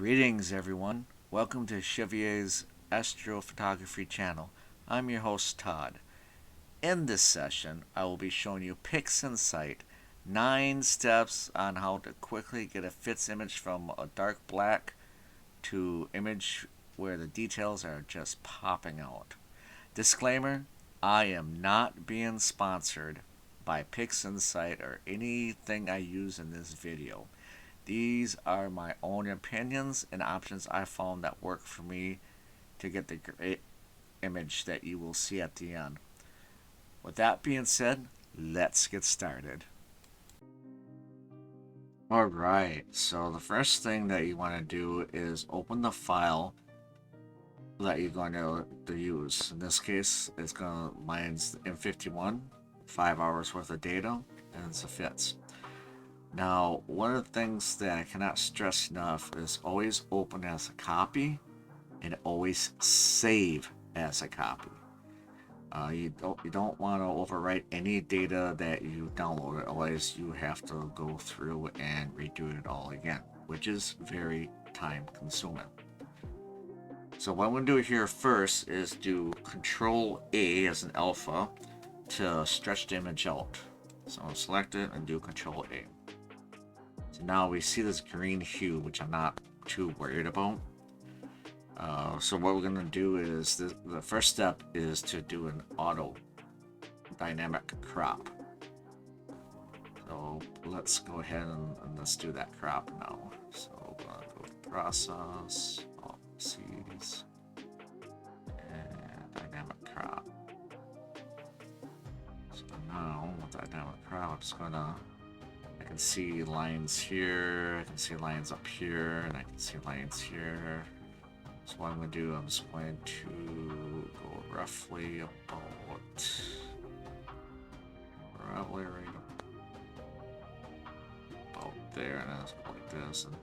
Greetings, everyone. Welcome to Chevrier's Astrophotography channel. I'm your host, Todd. In this session, I will be showing you PixInsight, 9 steps on how to quickly get a fits image from a dark black to image where the details are just popping out. Disclaimer, I am not being sponsored by PixInsight or anything I use in this video. These are my own opinions and options I found that work for me to get the great image that you will see at the end. With that being said, let's get started. Alright, so the first thing that you want to do is open the file that you're going to use. In this case, mine's M51, 5 hours worth of data, and it's a fits. Now, one of the things that I cannot stress enough is always open as a copy and always save as a copy. You don't want to overwrite any data that you downloaded, otherwise you have to go through and redo it all again, which is very time consuming. So what I'm going to do here first is do Control A as an alpha to stretch the image out. So I'll select it and do Control A. So now we see this green hue, which I'm not too worried about. So what we're going to do is, the first step is to do an auto dynamic crop. So let's go ahead and let's do that crop now. So we're going to go to Process, Policies, and Dynamic Crop. So now with Dynamic Crop, I'm just going to I can see lines here, I can see lines up here, and I can see lines here. So what I'm going to do, I'm just going to go roughly right about there, and then it's like this. And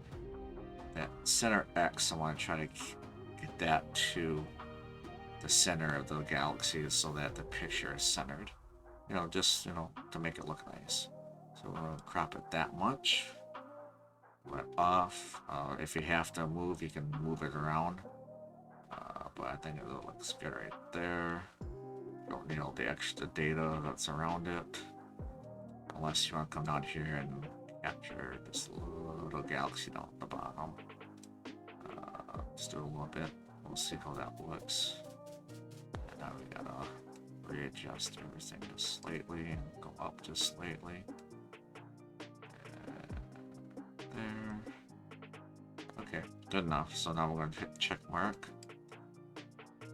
that center X, I want to try to get that to the center of the galaxy so that the picture is centered. Just to make it look nice. So we're going to crop it that much. Let off. If you have to move, you can move it around. But I think it looks good right there. Don't need all the extra data that's around it. Unless you want to come down here and capture this little galaxy down at the bottom. Just do a little bit. We'll see how that looks. And now we gotta readjust everything just slightly and go up just slightly. There. Okay, good enough. So now we're going to hit check mark.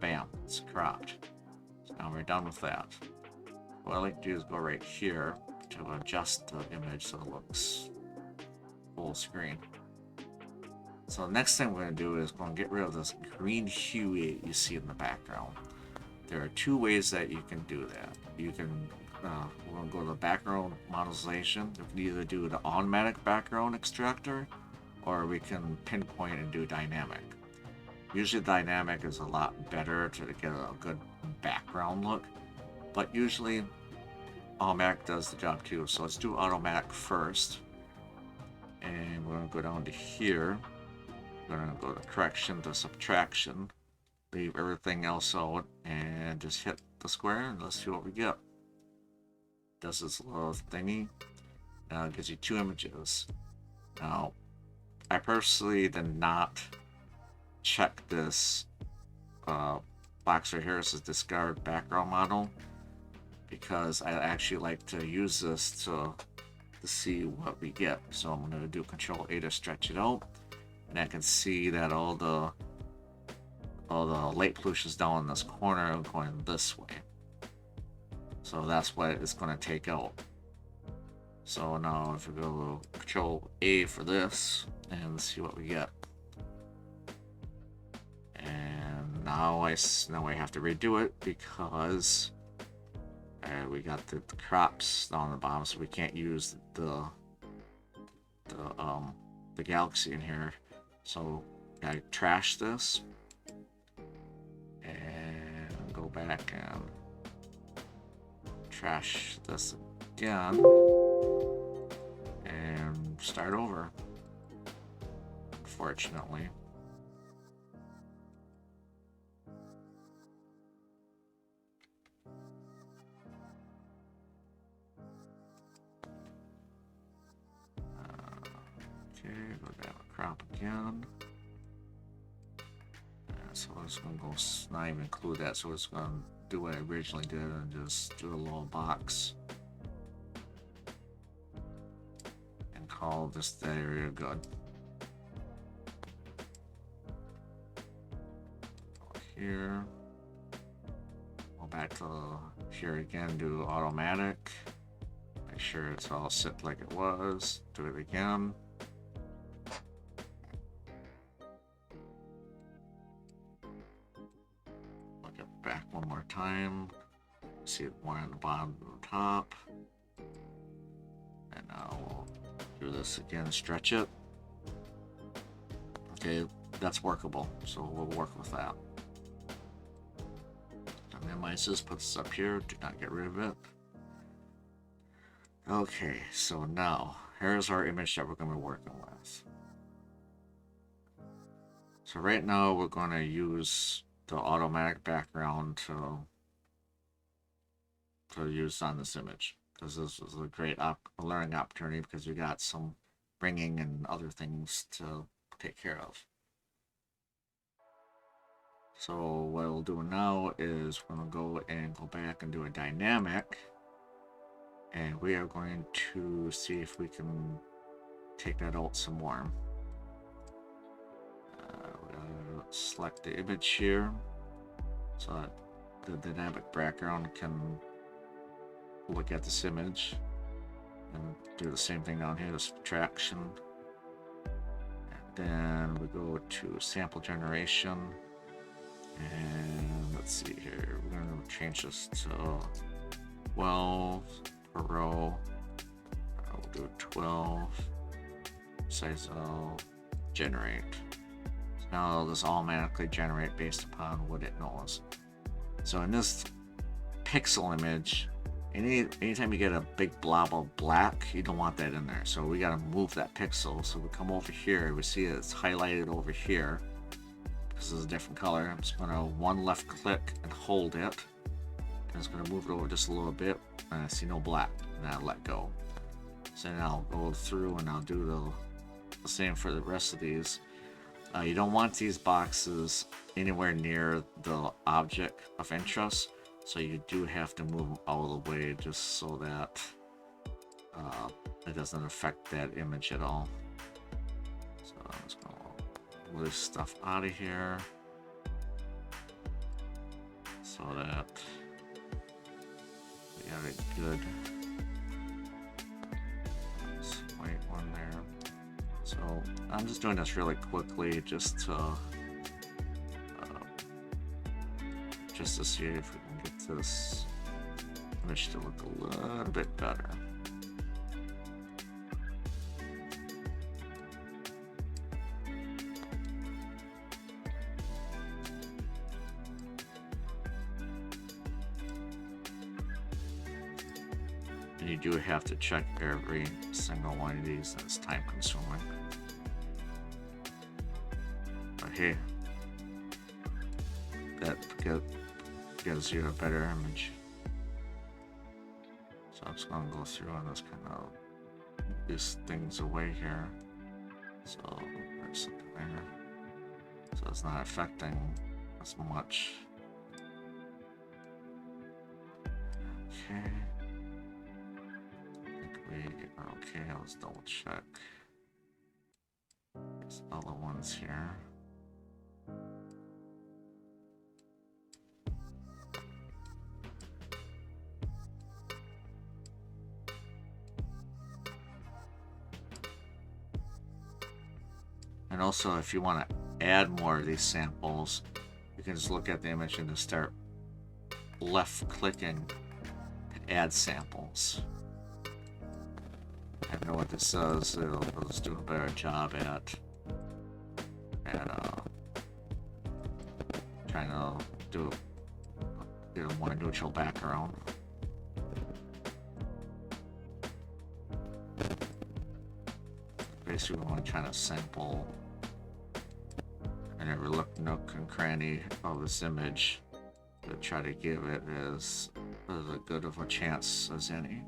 Bam, it's cropped. So now we're done with that. What I like to do is go right here to adjust the image so it looks full screen. So the next thing we're going to do is we're going to get rid of this green hue you see in the background. There are 2 ways that you can do that. You can we're going to go to the background modelization. We can either do the automatic background extractor, or we can pinpoint and do dynamic. Usually dynamic is a lot better to get a good background look, but usually automatic does the job too. So let's do automatic first, and we're going to go down to here. We're going to go to correction to subtraction, leave everything else out, and just hit the square, and let's see what we get. Does this little thingy, gives you 2 images. Now, I personally did not check this box right here. This is discard background model, because I actually like to use this to see what we get. So I'm going to do Control A to stretch it out, and I can see that all the light pollution is down in this corner and going this way. So that's what it's going to take out. So now if we go Control A for this and see what we get. And now I have to redo it because we got the crops down the bottom, so we can't use the galaxy in here. So I trash this and go back and trash this again and start over. Unfortunately. Okay, go down to crop again. So we're just gonna go not even include that, so it's gonna do what I originally did and just do a little box and call this area good. Go here, go back to here again, do automatic, make sure it's all set like it was, do it again. Back one more time, see it more on the bottom and the top, and now we'll do this again, stretch it. Okay, that's workable, so we'll work with that. Minimize this, put this up here, do not get rid of it. Okay, so now here's our image that we're going to be working with. So right now we're going to use the automatic background to use on this image, because this is a great learning opportunity, because we got some bringing and other things to take care of. So what we'll do now is we're going to go and go back and do a dynamic, and we are going to see if we can take that out some more. Select the image here so that the dynamic background can look at this image, and do the same thing down here, the subtraction. And then we go to sample generation, and let's see here, we're going to change this to 12 per row. We'll do 12 size of generate. Now it'll just automatically generate based upon what it knows. So in this pixel image, anytime you get a big blob of black, you don't want that in there. So we got to move that pixel. So we come over here, we see it's highlighted over here because it's a different color. I'm just going to one left click and hold it. And it's going to move it over just a little bit, and I see no black, and I let go. So now I'll go through and I'll do the same for the rest of these. You don't want these boxes anywhere near the object of interest, so you do have to move them out of the way just so that it doesn't affect that image at all. So I'm just going to move this stuff out of here so that we got a good white one there. So I'm just doing this really quickly just to see if we can get this image to look a little bit better. And you do have to check every single one of these, and it's time consuming. But hey, that gives you a better image. So I'm just gonna go through and just kind of these things away here. So there's something there. So it's not affecting as much. Okay. I think we are okay. Let's double check. There's other ones here. And also, if you want to add more of these samples, you can just look at the image and just start left clicking to add samples. I don't know what this does. It'll just do a better job at trying to get a more neutral background. Basically, we want to try to sample and every nook and cranny of this image to try to give it as good of a chance as any.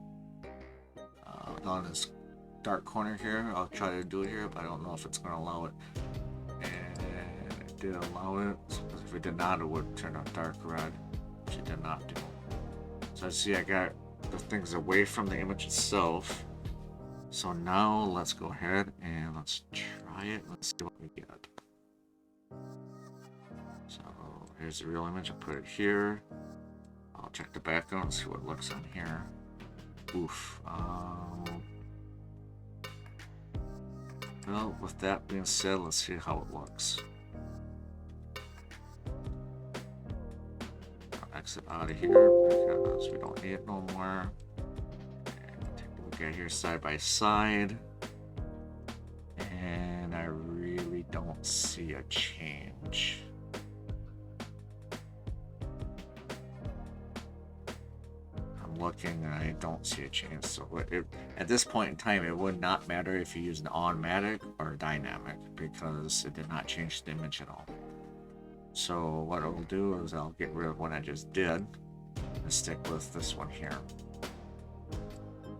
Not as dark corner here. I'll try to do it here, but I don't know if it's going to allow it. And it did allow it. So if it did not, it would turn out dark red, which it did not do. So I see I got the things away from the image itself. So now let's go ahead and let's try it. Let's see what we get. So here's the real image. I'll put it here. I'll check the background and see what it looks on here. Oof. Well, with that being said, let's see how it looks. I'll exit out of here because we don't need it no more. And take a look at here side by side. And I really don't see a change. Looking and I don't see a change, so at this point in time it would not matter if you use an automatic or dynamic because it did not change the image at all. So what I'll do is I'll get rid of what I just did and stick with this one here.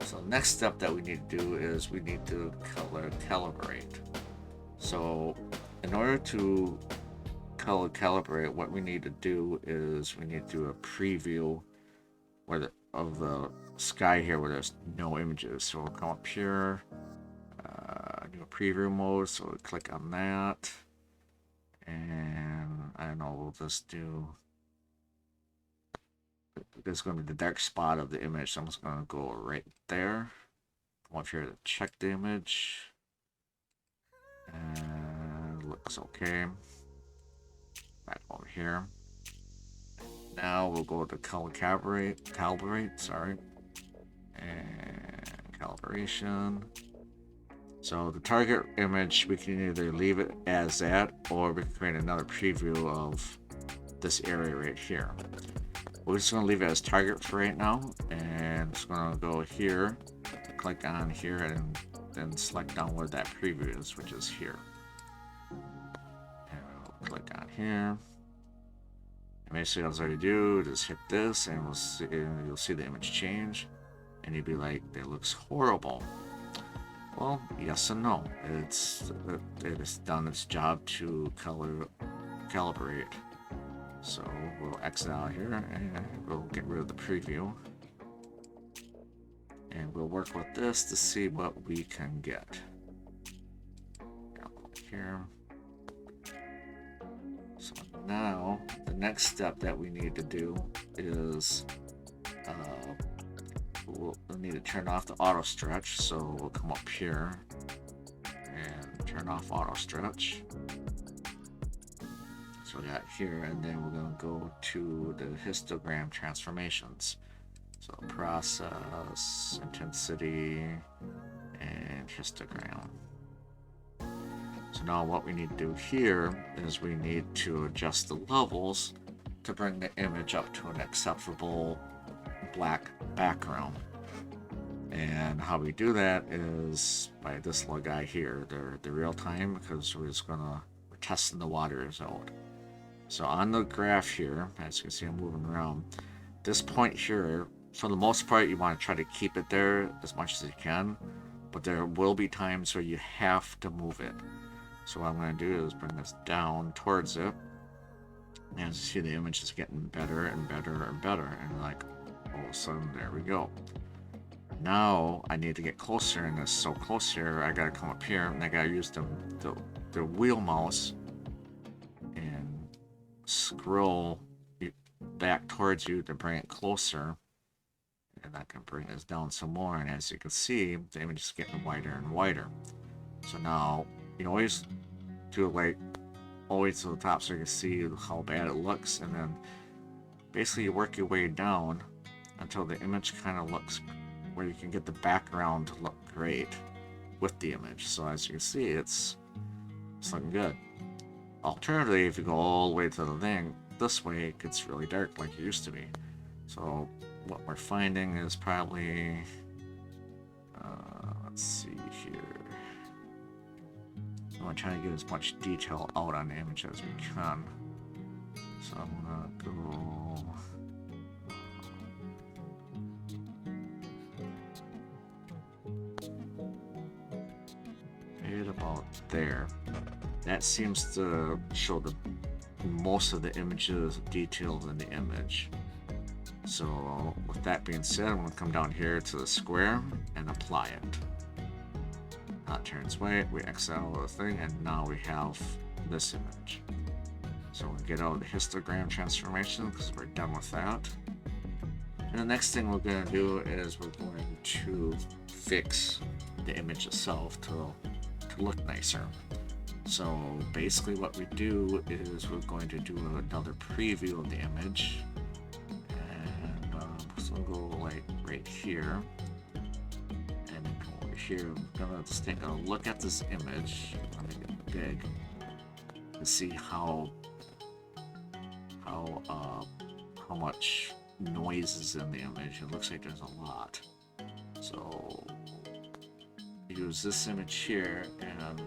So the next step that we need to do is we need to calibrate. So in order to calibrate, what we need to do is we need to do a preview of the sky here where there's no images. So we'll come up here, do a preview mode. So we'll click on that, and I don't know, we'll just do. This is going to be the dark spot of the image. So I'm just going to go right there. Come up here to check the image, and looks okay. Back over here. Now we'll go to calibrate, sorry, and calibration. So the target image, we can either leave it as that, or we can create another preview of this area right here. We're just going to leave it as target for right now, and just going to go here, click on here, and then select down where that preview is, which is here. And we'll click on here. Basically, all I do is hit this, and you'll see the image change, and you'll be like, "That looks horrible." Well, yes and no. It has done its job to calibrate. So we'll exit out here, and we'll get rid of the preview, and we'll work with this to see what we can get. Here. So now the next step that we need to do is we'll need to turn off the auto stretch. So we'll come up here and turn off auto stretch. So we got here, and then we're going to go to the histogram transformations. So process, intensity, and histogram. So now what we need to do here is we need to adjust the levels to bring the image up to an acceptable black background. And how we do that is by this little guy here, the real time, because we're testing the waters out. So on the graph here, as you can see I'm moving around, this point here, for the most part you want to try to keep it there as much as you can, but there will be times where you have to move it. So what I'm going to do is bring this down towards it, and as you see the image is getting better and better and better, and like all of a sudden there we go. Now I need to get closer, and it's so close here I gotta come up here and I gotta use the wheel mouse and scroll back towards you to bring it closer, and I can bring this down some more, and as you can see the image is getting wider and wider. So now you always do it like always to the top so you can see how bad it looks, and then basically you work your way down until the image kind of looks where you can get the background to look great with the image. So as you can see, it's looking good. Alternatively, if you go all the way to the thing, this way it gets really dark like it used to be. So what we're finding is probably, let's see here. I'm trying to get as much detail out on the image as we can. So I'm gonna go. right about there. That seems to show the most of the images detailed in the image. So with that being said, I'm going to come down here to the square and apply it. Now it turns white, we X out the thing, and now we have this image. So we'll get out of the histogram transformation because we're done with that. And the next thing we're going to do is we're going to fix the image itself to look nicer. So basically what we do is we're going to do another preview of the image. And so we'll go like right here. And then come over here. We're going to just take a look at this image. I'll make it big to see how much noise is in the image. It looks like there's a lot. So use this image here, and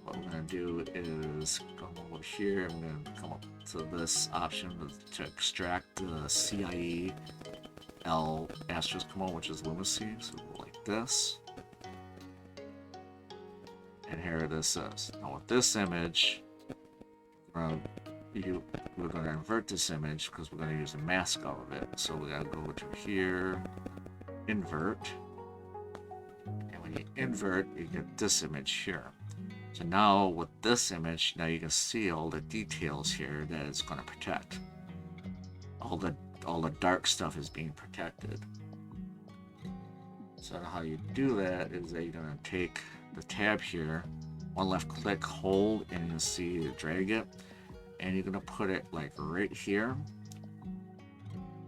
what we're going to do is come over here. I'm going to come up to this option to extract the CIE L Component, which is lunacy. So we'll go like this, and here this is. Now with this image, we're going to invert this image because we're going to use a mask out of it. So we got to go to here, invert, and when you invert, you get this image here. So now with this image, now you can see all the details here that it's going to protect. All the dark stuff is being protected. So how you do that is that you're going to take the tab here, one left click, hold, and you'll see drag it. And you're going to put it like right here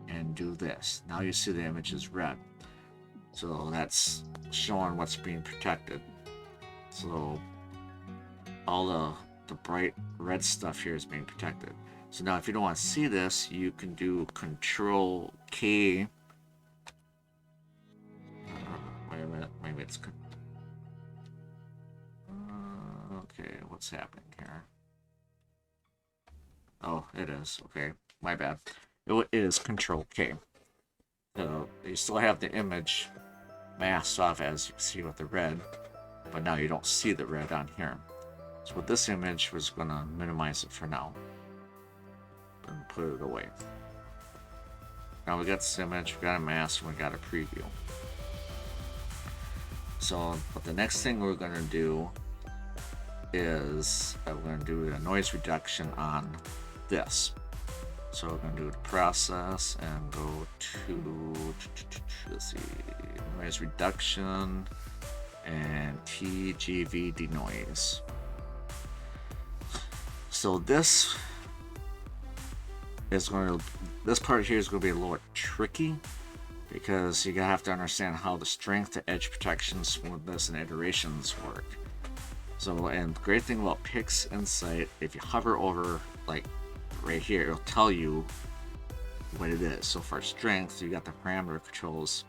and do this. Now you see the image is red. So that's showing what's being protected. So all the bright red stuff here is being protected. So now if you don't want to see this, you can do Control K. Wait a minute, maybe it's okay, what's happening here? Oh, it is. Okay, my bad. It is Control K. So you still have the image masked off, as you can see with the red, but now you don't see the red on here. So with this image, we're just going to minimize it for now and put it away. Now we got this image, we got a mask, and we got a preview. So, but the next thing we're going to do is we're going to do a noise reduction on this. So we're going to do the process and go to, let's see, noise reduction and TGV denoise. So this part here is going to be a little tricky because you're going to have to understand how the strength, the edge protection, smoothness, and iterations work. So, and the great thing about PixInsight, if you hover over like right here, it'll tell you what it is. So for strength, you got the parameter controls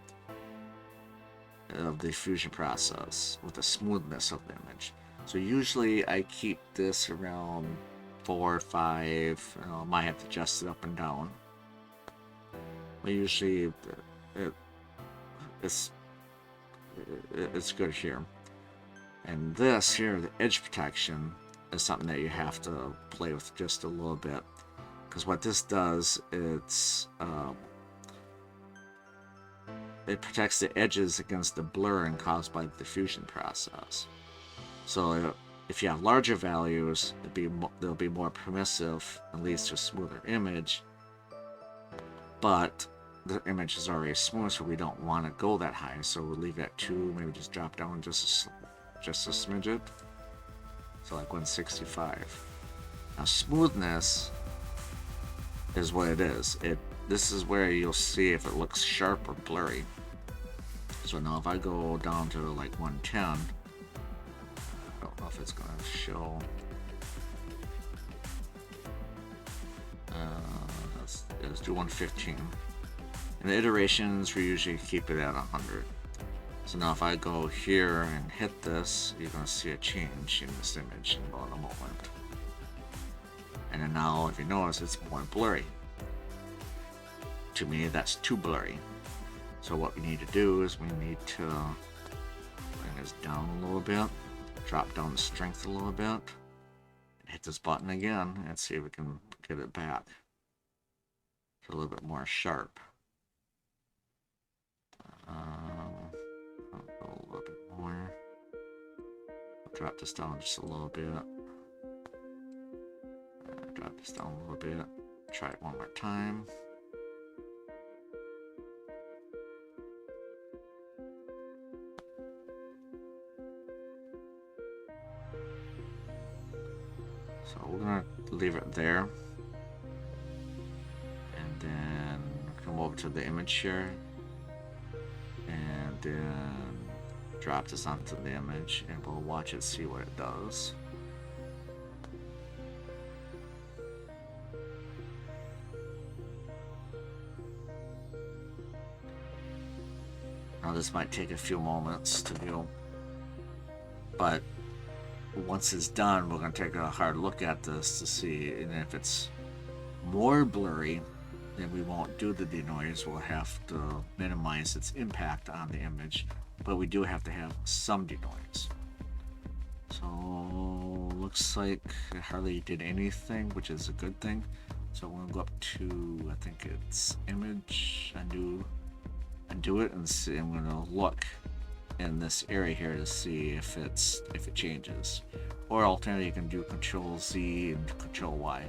of the fusion process with the smoothness of the image. So usually I keep this around 4 or 5. I might have to adjust it up and down. But usually it's good here. And this here, the edge protection, is something that you have to play with just a little bit, because what this does, it protects the edges against the blurring caused by the diffusion process. So if you have larger values, they'll be more permissive and leads to a smoother image, but the image is already smooth, so we don't want to go that high, so we'll leave it at 2, maybe just drop down just a smidget. So like 165. Now smoothness is what it is. This is where you'll see if it looks sharp or blurry. So now if I go down to like 110, I don't know if it's going to show. Let's do 115. And the iterations, we usually keep it at 100. So now if I go here and hit this, you're going to see a change in this image in about a moment. And then now, if you notice, it's more blurry. To me, that's too blurry. So what we need to do is we need to bring this down a little bit. drop down the strength a little bit. Hit this button again and see if we can get it back a little bit more sharp. I'll go a little bit more. I'll drop this down just a little bit. Drop this down a little bit. Try it one more time. So we're gonna leave it there. And then come over to the image here. And then drop this onto the image and we'll watch it, see what it does. Now this might take a few moments to do, but once it's done, we're going to take a hard look at this to see, and if it's more blurry, then we won't do the denoise. We'll have to minimize its impact on the image, but we do have to have some denoise. So looks like it hardly did anything, which is a good thing. So we're going to go up to, I think it's image, undo it, and see. I'm going to look in this area here to see if it changes, or alternatively you can do Control Z and Control Y.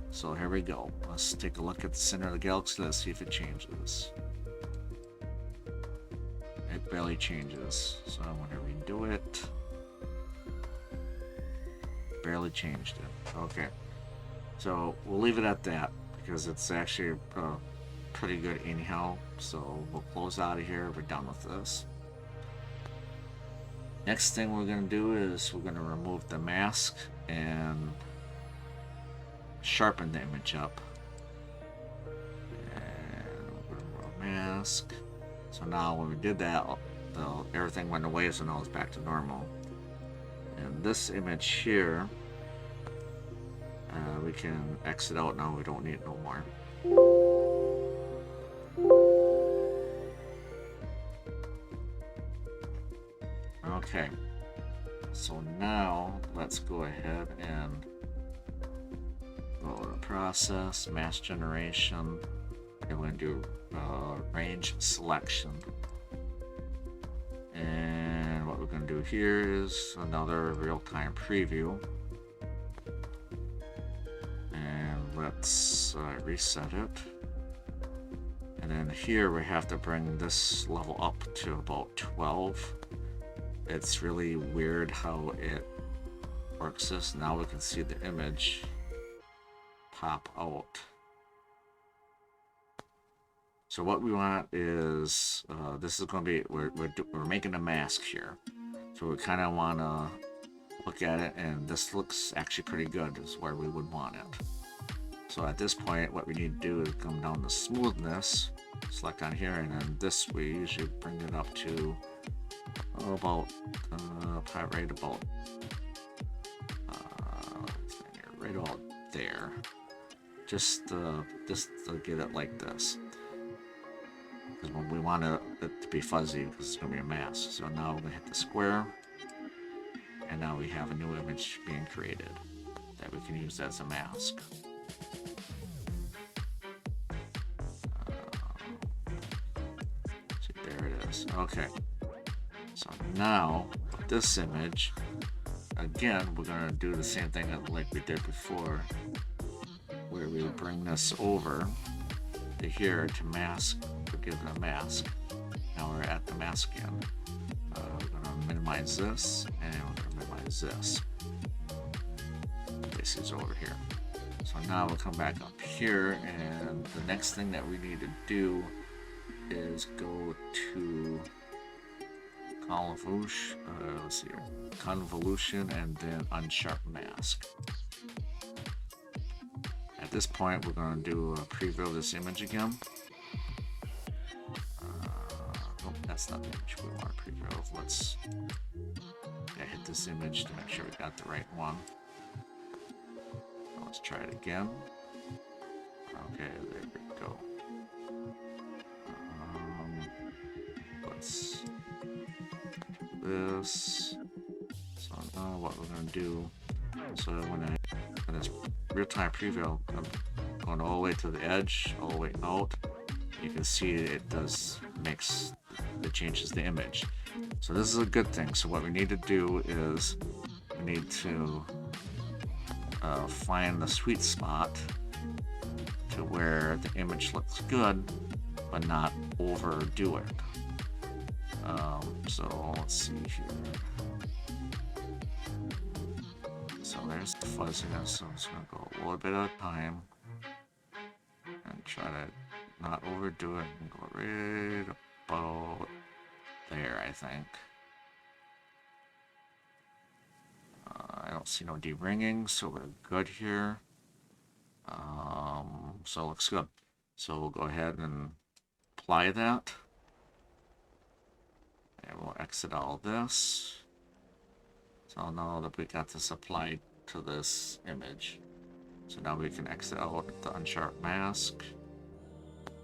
So here we go. Let's take a look at the center of the galaxy. Let's see if it changes. It barely changes. So I'm going to redo it. Barely changed it. Okay. So we'll leave it at that because it's actually pretty good anyhow. So we'll close out of here. We're done with this. Next thing we're going to do is we're going to remove the mask and sharpen the image up. And we're going to remove mask. So now when we did that, everything went away, so now it's back to normal. And this image here, we can exit out now. We don't need it no more. Okay, so now let's go ahead and go to process, mask generation, and we're going to do range selection. And what we're going to do here is another real-time preview. And let's reset it. And then here we have to bring this level up to about 12. It's really weird how it works this. Now we can see the image pop out. So what we want is, this is going to be, we're making a mask here. So we kind of want to look at it, and this looks actually pretty good, is where we would want it. So at this point, what we need to do is come down to smoothness, select on here, and then this we usually bring it up to about probably right about there, just to get it like this, because when we want it to be fuzzy, because it's going to be a mask. So now we're going to hit the square, and now we have a new image being created that we can use as a mask. See, there it is. Okay. So now, with this image, again, we're going to do the same thing like we did before, where we bring this over to here to mask, to give it a mask. Now we're at the mask again. We're going to minimize this, and we're going to minimize this. This is over here. So now we'll come back up here, and the next thing that we need to do is go to Convolution, let's see here, Convolution, and then Unsharp Mask. At this point, we're going to do a preview of this image again. Oh, that's not the image we want to preview of. Let's hit this image to make sure we got the right one. Let's try it again. Okay, there we go. Let's this. So what we're going to do. So when this real-time preview, I'm going all the way to the edge, all the way out. You can see it changes the image. So this is a good thing. So what we need to do is we need to find the sweet spot to where the image looks good, but not overdo it. So let's see here. So there's the fuzziness. So I'm just going to go a little bit at a time and try to not overdo it and go right about there, I think. I don't see no de-ringing, so we're good here. So it looks good. So we'll go ahead and apply that. And we'll exit all this. So now that we got this applied to this image. So now we can exit out the Unsharp Mask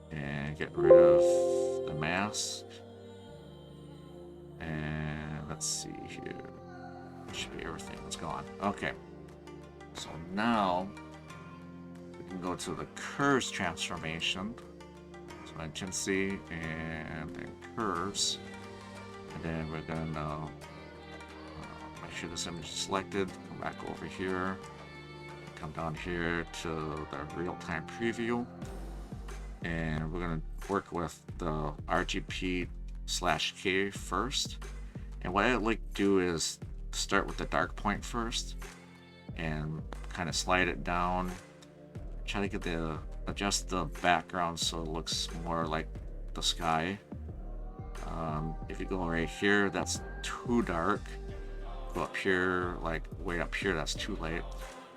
and get rid of the mask. And let's see here. Should be everything that's gone. Okay. So now we can go to the curves transformation. So intensity and then curves. And then we're going to make sure this image is selected. Come back over here. Come down here to the real-time preview. And we're going to work with the RGB/K first. And what I like to do is start with the dark point first and kind of slide it down. Try to get adjust the background so it looks more like the sky. If you go right here, that's too dark. Go up here, like way up here, that's too light.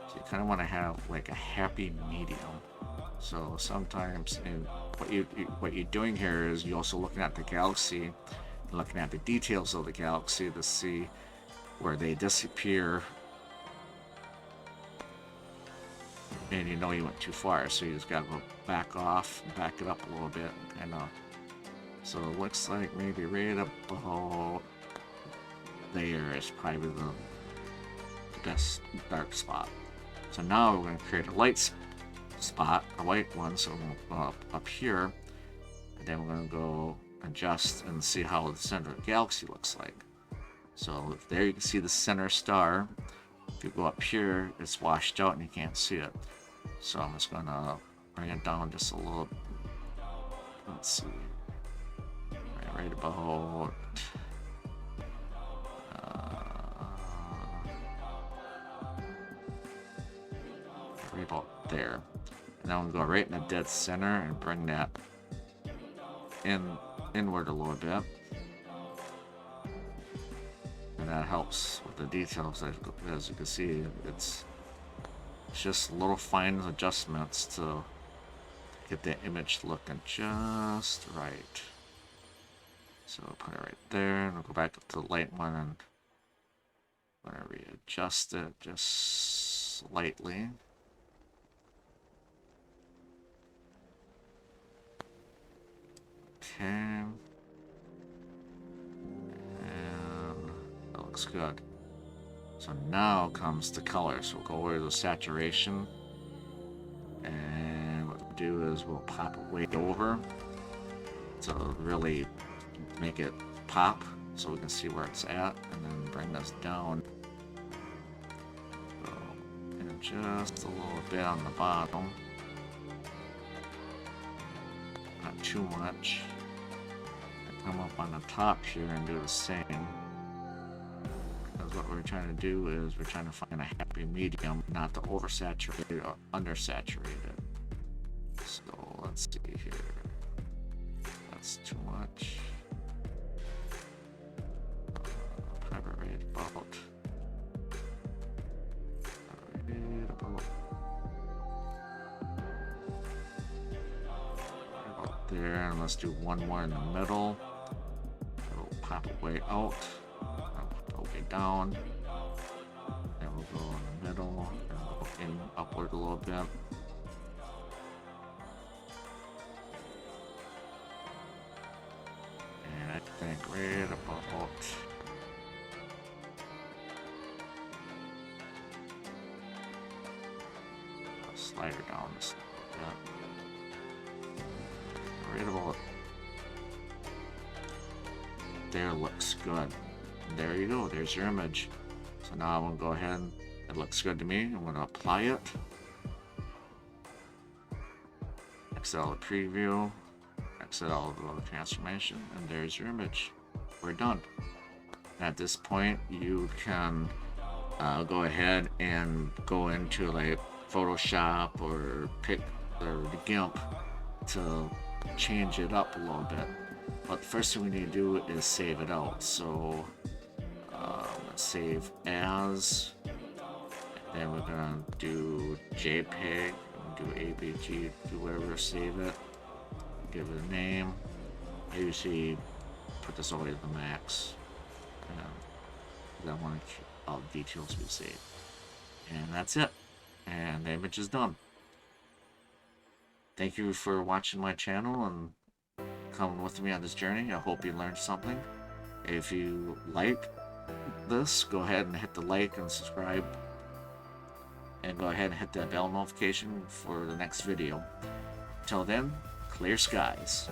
So you kind of want to have like a happy medium. So sometimes what you're doing here is you're also looking at the galaxy, looking at the details of the galaxy to see where they disappear, and you know you went too far, so you just gotta go back off, back it up a little bit, and so it looks like maybe right about there is probably the best dark spot. So now we're going to create a light spot, a white one, so we'll go up here, and then we're going to go adjust and see how the center of the galaxy looks like. So there you can see the center star. If you go up here, it's washed out and you can't see it. So I'm just going to bring it down just a little. Let's see. Right about right about there. And then we'll go right in the dead center and bring that inward a little bit. And that helps with the details. As you can see, it's just little fine adjustments to get the image looking just right. So we'll put it right there, and we'll go back up to the light one, and I'm going to readjust it just slightly. Okay. And that looks good. So now comes the color. So we'll go over to the saturation, and what we'll do is we'll pop it way over to really make it pop so we can see where it's at, and then bring this down. So, and just a little bit on the bottom. Not too much. And come up on the top here and do the same. Because what we're trying to do is we're trying to find a happy medium, not to oversaturate or undersaturate it. So let's see here. That's too much. Probably right about. There, and let's do one more in the middle. We'll pop it way out, pop it way down, and we'll go in the middle, and go in upward a little bit. And I think right about Slide her down just like that. Right about there looks good. And there you go, there's your image. So now I'm gonna go ahead, it looks good to me, I'm gonna apply it. Exit out the preview, exit out the transformation, and there's your image. We're done. At this point, you can go ahead and go into like Photoshop or pick the GIMP to change it up a little bit. But the first thing we need to do is save it out. So let's save as, and then we're gonna do JPEG, do APG, do whatever, save it, give it a name. I usually put this all the way to the max. I want all the details to be saved. And that's it. And the image is done. Thank you for watching my channel and coming with me on this journey. I hope you learned something. If you like this, go ahead and hit the like and subscribe. And go ahead and hit that bell notification for the next video. Until then, clear skies.